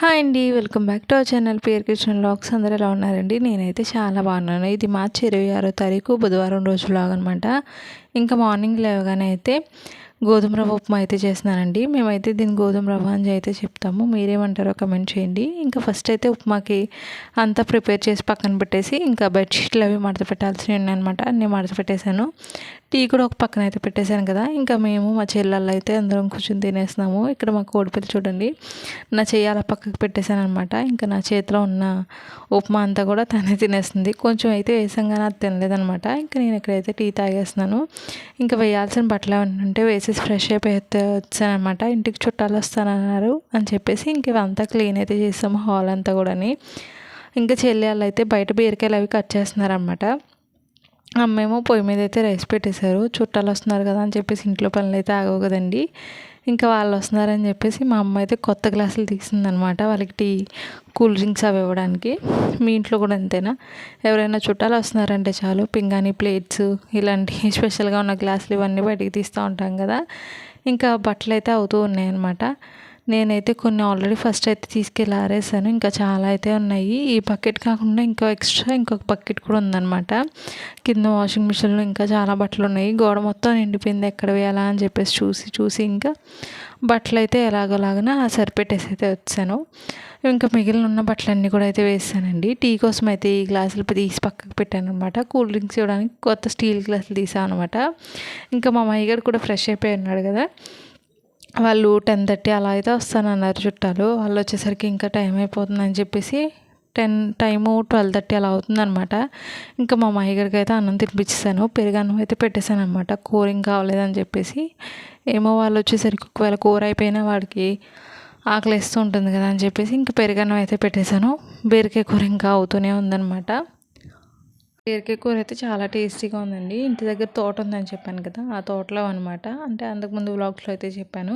Hi అండి. Welcome back to our channel పేరు kitchen vlogs. అందరూ ఎలా ఉన్నారండి? నేనైతే చాలా బాగున్నాను. ఇది మార్చి 26వ తారీఖు బుధవారం రోజు వ్లాగ్ అనమాట. ఇంకా మార్నింగ్ లేవగానే అయితే గోధుమ రవ్వ ఉప్మా అయితే చేస్తున్నానండి. మేమైతే దీన్ని గోధుమ రవ్వ అని అయితే చెప్తాము. మీరేమంటారో కమెంట్ చేయండి. ఇంకా ఫస్ట్ అయితే ఉప్మాకి అంతా ప్రిపేర్ చేసి పక్కన పెట్టేసి ఇంకా బెడ్షీట్లు అవి మడత పెట్టాల్సినవి ఉన్నాయన్నమాట. అన్నీ మడత పెట్టేశాను. టీ కూడా ఒక పక్కన అయితే పెట్టేశాను కదా. ఇంకా మేము మా చెల్లెళ్ళు అయితే అందరం కూర్చొని తినేస్తున్నాము. ఇక్కడ మా కోడిపిల్ల చూడండి, నా చెయ్యి అలా పక్కకు పెట్టేశాను అనమాట. ఇంకా నా చేతిలో ఉన్న ఉప్మా అంతా కూడా తనే తినేస్తుంది. కొంచెం అయితే వేసాం కానీ అది తినలేదనమాట. ఇంకా నేను ఇక్కడైతే టీ తాగేస్తున్నాను. ఇంకా వేయాల్సిన బట్టలు ఏమైనా ఉంటే వేసేసి ఫ్రెష్ అయిపోయి వచ్చానమాట. ఇంటికి చుట్టాలు వస్తానన్నారు అని చెప్పేసి ఇంక ఇవంతా క్లీన్ అయితే చేసాము, హాల్ అంతా కూడాని. ఇంకా చెల్లి వాళ్ళు అయితే బయట బీరకాయలు అవి కట్ చేస్తున్నారనమాట. అమ్మేమో పొయ్యి మీద అయితే రైస్ పెట్టేశారు. చుట్టాలు వస్తున్నారు కదా అని చెప్పేసి ఇంట్లో పనులు అయితే ఆగవు కదండి. ఇంకా వాళ్ళు వస్తున్నారని చెప్పేసి మా అమ్మ అయితే కొత్త గ్లాసులు తీసిందనమాట, వాళ్ళకి టీ కూల్ డ్రింక్స్ అవి ఇవ్వడానికి. మీ ఇంట్లో కూడా అంతేనా? ఎవరైనా చుట్టాలు వస్తున్నారంటే చాలు పింగాణి ప్లేట్స్ ఇలాంటి స్పెషల్గా ఉన్న గ్లాసులు ఇవన్నీ బయటికి తీస్తూ ఉంటాం కదా. ఇంకా బట్టలు అయితే అవుతూ ఉన్నాయన్నమాట. నేనైతే కొన్ని ఆల్రెడీ ఫస్ట్ అయితే తీసుకెళ్ళి ఆరేసాను. ఇంకా చాలా అయితే ఉన్నాయి. ఈ బకెట్ కాకుండా ఇంకొక బకెట్ కూడా ఉందన్నమాట. కింద వాషింగ్ మిషన్లో ఇంకా చాలా బట్టలు ఉన్నాయి. గోడ మొత్తం నిండిపోయింది, ఎక్కడ వేయాలా అని చెప్పేసి చూసి ఇంకా బట్టలు అయితే ఎలాగోలాగన సరిపెట్టేసి అయితే వచ్చాను. ఇంకా మిగిలిన ఉన్న బట్టలన్నీ కూడా అయితే వేసానండి. టీ కోసం అయితే ఈ గ్లాసులు తీసి పక్కకు పెట్టాను అనమాట. కూల్ డ్రింక్స్ ఇవ్వడానికి కొత్త స్టీల్ గ్లాసులు తీసాను అనమాట. ఇంకా మా మయ్యగారు కూడా ఫ్రెష్ అయిపోయి ఉన్నాడు కదా. వాళ్ళు 10:30 అలా అయితే వస్తానన్నారు చుట్టాలు. వాళ్ళు వచ్చేసరికి ఇంకా టైం అయిపోతుందని చెప్పేసి టైము 12:30 అలా అవుతుందనమాట. ఇంకా మా మామయ్యగారికి అయితే అన్నం తినిపించేసాను. పెరుగన్నం అయితే పెట్టేశాను అనమాట. కూర ఇంకా కావలేదని చెప్పేసి. ఏమో వాళ్ళు వచ్చేసరికి ఒకవేళ కూర అయిపోయినా వాడికి ఆకలిస్తూ ఉంటుంది కదా అని చెప్పేసి ఇంకా పెరుగన్నం అయితే పెట్టేశాను. బీరకాయ కూర ఇంకా అవుతూనే ఉందన్నమాట. బీరకాయ కూర అయితే చాలా టేస్టీగా ఉందండి. ఇంటి దగ్గర తోట ఉందని చెప్పాను కదా, ఆ తోటలో అనమాట. అంటే అంతకుముందు వ్లాగ్స్లో అయితే చెప్పాను.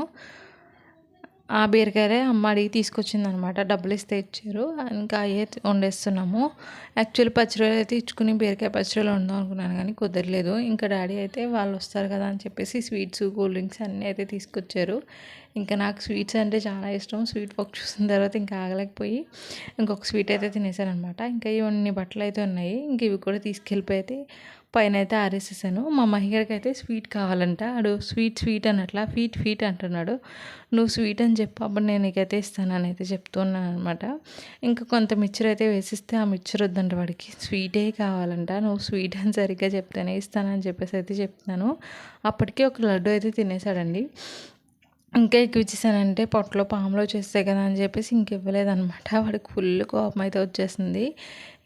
ఆ బీరకాయలే అమ్మ అడిగి తీసుకొచ్చిందనమాట. డబ్బులు ఇస్తే ఇచ్చారు. ఇంకా అయ్యే వండేస్తున్నాము. యాక్చువల్లీ పచ్చిరొయ్యలు అయితే ఇచ్చుకుని బీరకాయ పచ్చిరొయ్యలు వండుదాం అనుకున్నాను కానీ కుదరలేదు. ఇంకా డాడీ అయితే వాళ్ళు వస్తారు కదా అని చెప్పేసి స్వీట్స్ కూల్ డ్రింక్స్ అన్నీ అయితే తీసుకొచ్చారు. ఇంకా నాకు స్వీట్స్ అంటే చాలా ఇష్టం. స్వీట్ బాక్స్ చూసిన తర్వాత ఇంకా ఆగలేకపోయి ఇంకొక స్వీట్ అయితే తినేసాను అనమాట. ఇంకా ఇవన్నీ బట్టలు అయితే ఉన్నాయి. ఇంక ఇవి కూడా తీసుకెళ్ళిపోయి అయితే పైన అయితే ఆరేసేసాను. మా మహిళకి అయితే స్వీట్ కావాలంట. ఆడు స్వీట్ అన్నట్లా ఫీట్ అంటున్నాడు. నువ్వు స్వీట్ అని చెప్పు, అప్పుడు నేను నీకైతే ఇస్తానని అయితే చెప్తున్నాను అనమాట. ఇంకా కొంత మిక్చర్ అయితే వేసిస్తే ఆ మిక్చర్ వద్దంట వాడికి, స్వీటే కావాలంట. నువ్వు స్వీట్ అని సరిగ్గా చెప్తేనే ఇస్తానని చెప్పేసి అయితే చెప్తున్నాను. అప్పటికే ఒక లడ్డు అయితే తినేసాడండి. ఇంకా ఎక్కువ ఇచ్చేసానంటే పొట్టలో పాములు వచ్చేస్తాయి కదా అని చెప్పేసి ఇంక ఇవ్వలేదనమాట. వాడికి ఫుల్ కోపం అయితే వచ్చేసింది.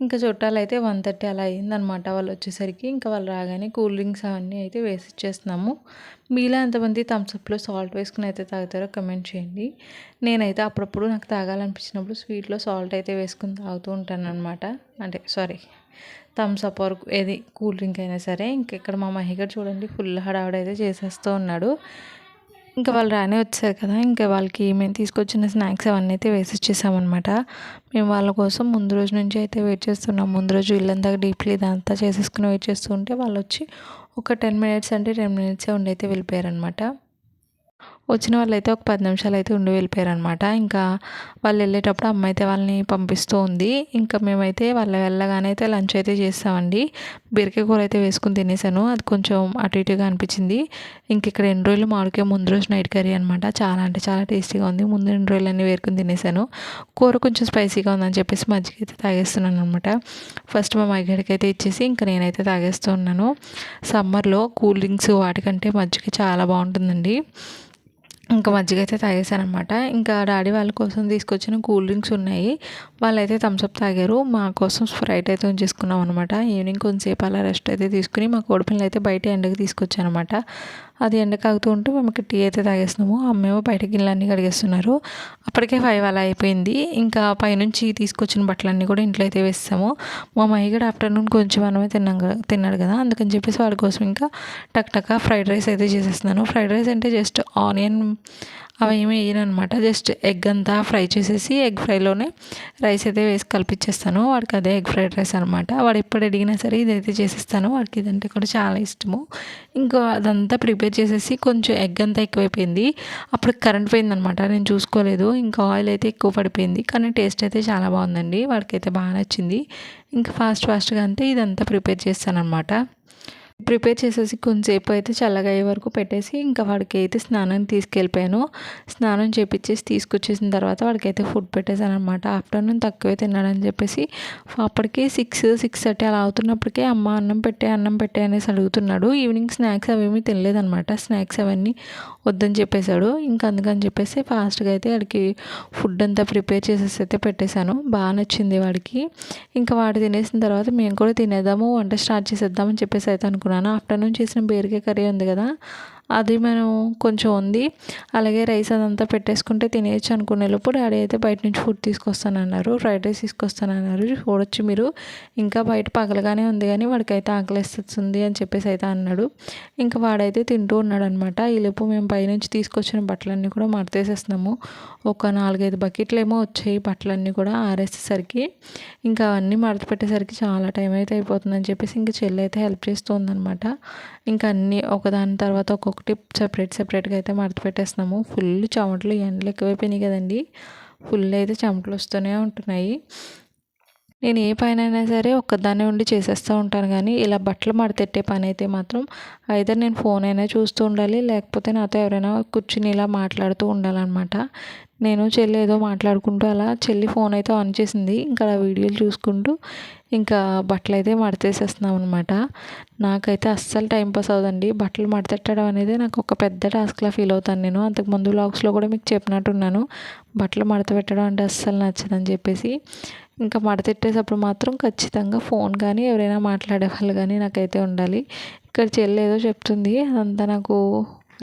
ఇంకా చుట్టాలు అయితే 1:30 అలా అయిందనమాట వాళ్ళు వచ్చేసరికి. ఇంకా వాళ్ళు రాగానే కూల్ డ్రింక్స్ అవన్నీ అయితే వేసి ఇచ్చేస్తున్నాము. మీలో ఎంతమంది థమ్స్అప్లో సాల్ట్ వేసుకుని అయితే తాగుతారో కమెంట్ చేయండి. నేనైతే అప్పుడప్పుడు నాకు తాగాలనిపించినప్పుడు స్వీట్లో సాల్ట్ అయితే వేసుకుని తాగుతూ ఉంటాను అనమాట. అంటే థమ్స్అప్ వరకు ఏది కూల్ డ్రింక్ అయినా సరే. ఇంక ఇక్కడ మా మహిగారు చూడండి ఫుల్ హడావుడైతే చేసేస్తూ ఉన్నాడు. ఇంకా వాళ్ళు రానే వచ్చారు కదా. ఇంకా వాళ్ళకి మేము తీసుకొచ్చిన స్నాక్స్ అవన్నీ అయితే వేసి ఇచ్చేసామన్నమాట. మేము వాళ్ళ కోసం ముందు రోజు నుంచి అయితే వెయిట్ చేస్తున్నాం. ముందు రోజు ఇల్లంతా డీప్లీ ఇదంతా చేసేసుకుని వెయిట్ చేస్తూ ఉంటే వాళ్ళు వచ్చి ఒక 10 మినిట్స్ అంటే 10 మినిట్సే ఉండి అయితే వెళ్ళిపోయారనమాట. వచ్చిన వాళ్ళైతే ఒక 10 నిమిషాలు అయితే ఉండి వెళ్ళిపోయారనమాట. ఇంకా వాళ్ళు వెళ్ళేటప్పుడు అమ్మ అయితే వాళ్ళని పంపిస్తూ ఉంది. ఇంకా మేమైతే వాళ్ళు వెళ్ళగానే అయితే లంచ్ అయితే చేస్తామండి. బీరకాయ కూర అయితే వేసుకుని తినేసాను. అది కొంచెం అటు ఇటుగా అనిపించింది. ఇంక ఇక్కడ 2 రోజులు మామిడికాయ ముందు రోజు నైట్ కర్రీ అనమాట. చాలా అంటే చాలా టేస్టీగా ఉంది. ముందు 2 రోజులు అన్నీ వేరుకుని తినేసాను. కూర కొంచెం స్పైసీగా ఉందని చెప్పేసి మజ్జిగ అయితే తాగేస్తున్నాను అనమాట. ఫస్ట్ మా మగ్గడికి అయితే ఇచ్చేసి ఇంకా నేనైతే తాగేస్తూ ఉన్నాను. సమ్మర్లో కూల్ డ్రింక్స్ వాటికంటే మజ్జిగ చాలా బాగుంటుందండి. ఇంకా మజ్జిగ అయితే తాగేసానమాట. ఇంకా డాడీ వాళ్ళ కోసం తీసుకొచ్చిన కూల్ డ్రింక్స్ ఉన్నాయి. వాళ్ళైతే థమ్స్అప్ తాగారు. మా కోసం స్ప్రైట్ అయితే ఉంచేసుకున్నాం అనమాట. ఈవినింగ్ కొంచెంసేపు అలా రెస్ట్ అయితే తీసుకుని మా కోడిపిల్లని అయితే బయట ఎండకి తీసుకొచ్చానమాట. అది ఎండకు ఆగుతూ ఉంటే మేము టీ అయితే తాగేస్తున్నాము. అమ్మేమో బయట గిన్నెలన్నీ కడిగేస్తున్నారు. అప్పటికే 5 అలా అయిపోయింది. ఇంకా పైనుంచి తీసుకొచ్చిన బట్టలన్నీ కూడా ఇంట్లో అయితే వేస్తాము. మా మహిగడ ఆఫ్టర్నూన్ కొంచెం మనమే తిన్నాడు కదా, అందుకని చెప్పేసి వాడి కోసం ఇంకా టక్ ఫ్రైడ్ రైస్ అయితే చేసేస్తున్నాను. ఫ్రైడ్ రైస్ అంటే జస్ట్ ఆనియన్ అవి ఏమి వేయనమాట. జస్ట్ ఎగ్ అంతా ఫ్రై చేసేసి ఎగ్ ఫ్రైలోనే రైస్ అయితే వేసి కలిపించేస్తాను. వాడికి అదే ఎగ్ ఫ్రైడ్ రైస్ అనమాట. వాడు ఎప్పుడు అడిగినా సరే ఇదైతే చేసేస్తాను. వాడికి ఇదంటే కూడా చాలా ఇష్టము. ఇంకా అదంతా ప్రిపేర్ చేసేసి కొంచెం ఎగ్ అంతా ఎక్కువైపోయింది. అప్పుడు కరెంట్ పోయిందనమాట. నేను చూసుకోలేదు. ఇంకా ఆయిల్ అయితే ఎక్కువ పడిపోయింది. కానీ టేస్ట్ అయితే చాలా బాగుందండి. వాడికైతే బాగా నచ్చింది. ఇంకా ఫాస్ట్గా అంతే ఇదంతా ప్రిపేర్ చేస్తాను అనమాట. ప్రిపేర్ చేసేసి కొంచెంసేపు అయితే చల్లగా అయ్యే వరకు పెట్టేసి ఇంకా వాడికి అయితే స్నానానికి తీసుకెళ్ళిపోయాను. స్నానం చేపించేసి తీసుకొచ్చేసిన తర్వాత వాడికైతే ఫుడ్ పెట్టేశాను అనమాట. ఆఫ్టర్నూన్ తక్కువే తిన్నాడని చెప్పేసి అప్పటికి 6:30 అలా అవుతున్నప్పటికే అమ్మ అన్నం పెట్టే అనేసి అడుగుతున్నాడు. ఈవినింగ్ స్నాక్స్ అవేమీ తినలేదనమాట. స్నాక్స్ అవన్నీ వద్దని చెప్పేశాడు. ఇంకా అందుకని చెప్పేసి ఫాస్ట్గా అయితే వాడికి ఫుడ్ అంతా ప్రిపేర్ చేసేసి అయితే పెట్టేశాను. బాగా నచ్చింది వాడికి. ఇంకా వాడు తినేసిన తర్వాత మేము కూడా తినేద్దాము, వంట స్టార్ట్ చేసేద్దామని చెప్పేసి అయితే అనుకున్నాను. ఆఫ్టర్నూన్ చేసిన బీరకాయ కర్రీ ఉంది కదా, అది మనం కొంచెం ఉంది. అలాగే రైస్ అదంతా పెట్టేసుకుంటే తినేయచ్చు అనుకునేలోపు డాడీ అయితే బయట నుంచి ఫుడ్ తీసుకొస్తానన్నారు. ఫ్రైడ్ రైస్ తీసుకొస్తానన్నారు. చూడొచ్చు మీరు. ఇంకా బయట పగలగానే ఉంది కానీ వాడికైతే ఆకలిస్తుంది అని చెప్పేసి అయితే అన్నాడు. ఇంకా వాడైతే తింటూ ఉన్నాడు అనమాట. ఈలోపు మేము పైనుంచి తీసుకొచ్చిన బట్టలన్నీ కూడా మడతేసేస్తున్నాము. ఒక 4-5 బకెట్లు ఏమో వచ్చాయి బట్టలన్నీ కూడా ఆరేసేసరికి. ఇంకా అవన్నీ మడత పెట్టేసరికి చాలా టైం అయితే అయిపోతుందని చెప్పేసి ఇంకా చెల్లి అయితే హెల్ప్ చేస్తుందనమాట. ఇంకా అన్నీ ఒకదాని తర్వాత ఒక్కొక్కటి సెపరేట్గా అయితే మడత పెట్టేస్తున్నాము. ఫుల్ చెమటలు, ఎండలు ఎక్కువైపోయినాయి కదండి. ఫుల్ అయితే చెమటలు వస్తూనే ఉంటున్నాయి. నేను ఏ పనైనా సరే ఒక్కదాన్నే ఉండి చేసేస్తూ ఉంటాను కానీ ఇలా బట్టలు మడతెట్టే పని అయితే మాత్రం ఐదర్ నేను ఫోన్ అయినా చూస్తూ ఉండాలి, లేకపోతే నాతో ఎవరైనా కూర్చుని ఇలా మాట్లాడుతూ ఉండాలన్నమాట. నేను చెల్లి ఏదో మాట్లాడుకుంటూ అలా చెల్లి ఫోన్ అయితే ఆన్ చేసింది. ఇంకా అలా వీడియోలు చూసుకుంటూ ఇంకా బట్టలు అయితే మడతేసేస్తున్నాం అనమాట. నాకైతే అస్సలు టైంపాస్ అవ్వదండి. బట్టలు మడతెట్టడం అనేది నాకు ఒక పెద్ద టాస్క్లా ఫీల్ అవుతాను నేను. అంతకుముందు వ్లాగ్స్లో కూడా మీకు చెప్పినట్టున్నాను, బట్టలు మడత పెట్టడం అంటే అస్సలు నచ్చదని చెప్పేసి. ఇంకా మడతెట్టేటప్పుడు మాత్రం ఖచ్చితంగా ఫోన్ కానీ ఎవరైనా మాట్లాడే వాళ్ళు కానీ నాకైతే ఉండాలి. ఇక్కడ చెల్లి ఏదో చెప్తుంది, అదంతా నాకు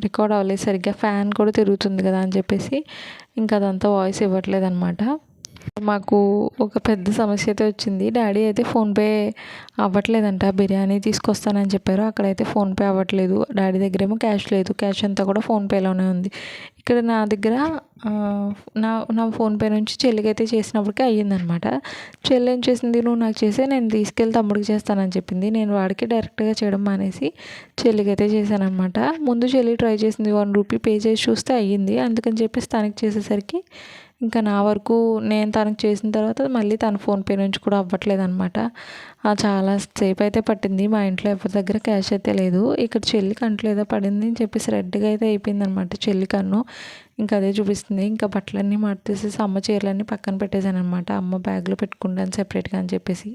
రికార్డ్ అవ్వలేదు సరిగ్గా. ఫ్యాన్ కూడా తిరుగుతుంది కదా అని చెప్పేసి ఇంకా అదంతా వాయిస్ ఇవ్వట్లేదు అనమాట. మాకు ఒక పెద్ద సమస్య అయితే వచ్చింది. డాడీ అయితే ఫోన్పే అవ్వట్లేదంట. బిర్యానీ తీసుకొస్తానని చెప్పారు. అక్కడైతే ఫోన్పే అవ్వట్లేదు. డాడీ దగ్గర ఏమో క్యాష్ లేదు. క్యాష్ అంతా కూడా ఫోన్పేలోనే ఉంది. ఇక్కడ నా దగ్గర నా ఫోన్పే నుంచి చెల్లికైతే చేసినప్పటికీ అయ్యిందనమాట. చెల్లి ఏం చేసింది, నువ్వు నాకు చేసే, నేను తీసుకెళ్ళి తమ్ముడికి చేస్తానని చెప్పింది. నేను వాడికి డైరెక్ట్గా చేయడం మానేసి చెల్లికైతే చేశానమాట. ముందు చెల్లి ట్రై చేసింది, ₹1 పే చేసి చూస్తే అయ్యింది. అందుకని చెప్పేసి తనకి చేసేసరికి ఇంకా నా వరకు నేను తనకు చేసిన తర్వాత మళ్ళీ తన ఫోన్పే నుంచి కూడా అవ్వట్లేదనమాట. చాలా సేపు అయితే పట్టింది. మా ఇంట్లో ఎవరి దగ్గర క్యాష్ అయితే లేదు. ఇక్కడ చెల్లి కంట్లో ఏదో పడింది అని చెప్పేసి రెడ్గా అయితే అయిపోయిందనమాట చెల్లి కన్ను. ఇంకా అదే చూపిస్తుంది. ఇంకా బట్టలన్నీ మడతేసేసి అమ్మ చీరలన్నీ పక్కన పెట్టేశాను అనమాట. అమ్మ బ్యాగ్లో పెట్టుకుంటాను సెపరేట్గా అని చెప్పేసి.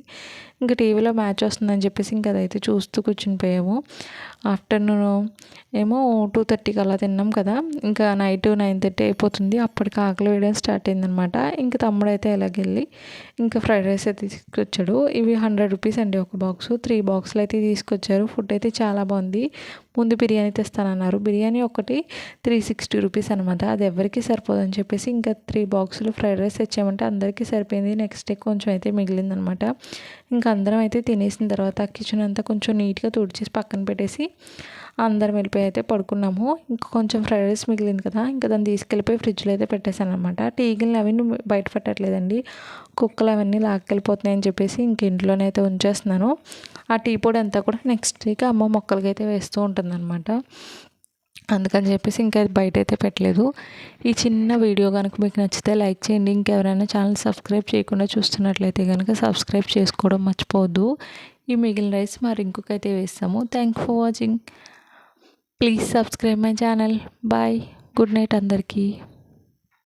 ఇంకా టీవీలో మ్యాచ్ వస్తుందని చెప్పేసి ఇంకా అదైతే చూస్తూ కూర్చుని పోయాము. ఆఫ్టర్నూన్ ఏమో 2:30కి అలా తిన్నాం కదా, ఇంకా నైట్ 9:30 అయిపోతుంది. అప్పటికి ఆకలి వేయడం స్టార్ట్ అయిందనమాట. ఇంకా తమ్ముడైతే ఎలాగెళ్ళి ఇంకా ఫ్రైడ్ రైస్ అయితే తీసుకొచ్చాడు. ఇవి ₹100 అండి ఒక బాక్సు. 3 బాక్సులు అయితే తీసుకొచ్చారు. ఫుడ్ అయితే చాలా బాగుంది. ముందు బిర్యానీ తెస్తానన్నారు. బిర్యానీ ఒకటి ₹360 అనమాట. అది ఎవరికి సరిపోదని చెప్పేసి ఇంకా 3 బాక్సులు ఫ్రైడ్ రైస్ తెచ్చామంటే అందరికీ సరిపోయింది. నెక్స్ట్ డే కొంచెం అయితే మిగిలిందనమాట. ఇంకా అందరం అయితే తినేసిన తర్వాత కిచెన్ అంతా కొంచెం నీట్గా తుడిచేసి పక్కన పెట్టేసి అందరం వెళ్ళిపోయి అయితే పడుకున్నాము. ఇంకా కొంచెం ఫ్రైడ్ రైస్ మిగిలింది కదా, ఇంకా దాన్ని తీసుకెళ్ళిపోయి ఫ్రిడ్జ్లో అయితే పెట్టేశాను అనమాట. టీగిల్ని అవన్నీ బయట పెట్టట్లేదండి, కుక్కలు అవన్నీ లాక్కెళ్ళిపోతున్నాయి అని చెప్పేసి ఇంక ఇంట్లోనే అయితే ఉంచేస్తున్నాను. ఆ టీ పొడి అంతా కూడా నెక్స్ట్ డేకి అమ్మ మొక్కలకి అయితే వేస్తూ ఉంటుందన్నమాట. అందుకని చెప్పేసి ఇంకా బయట అయితే పెట్టలేదు. ఈ చిన్న వీడియో కనుక మీకు నచ్చితే లైక్ చేయండి. ఇంకెవరైనా ఛానల్ సబ్స్క్రైబ్ చేయకుండా చూస్తున్నట్లయితే కనుక సబ్స్క్రైబ్ చేసుకోవడం మర్చిపోవద్దు. ఈ మిగిలిన రైస్ మా రింకుకైతే వేస్తాము. Thank for watching. Please subscribe my channel. Bye. Good night అందరికీ.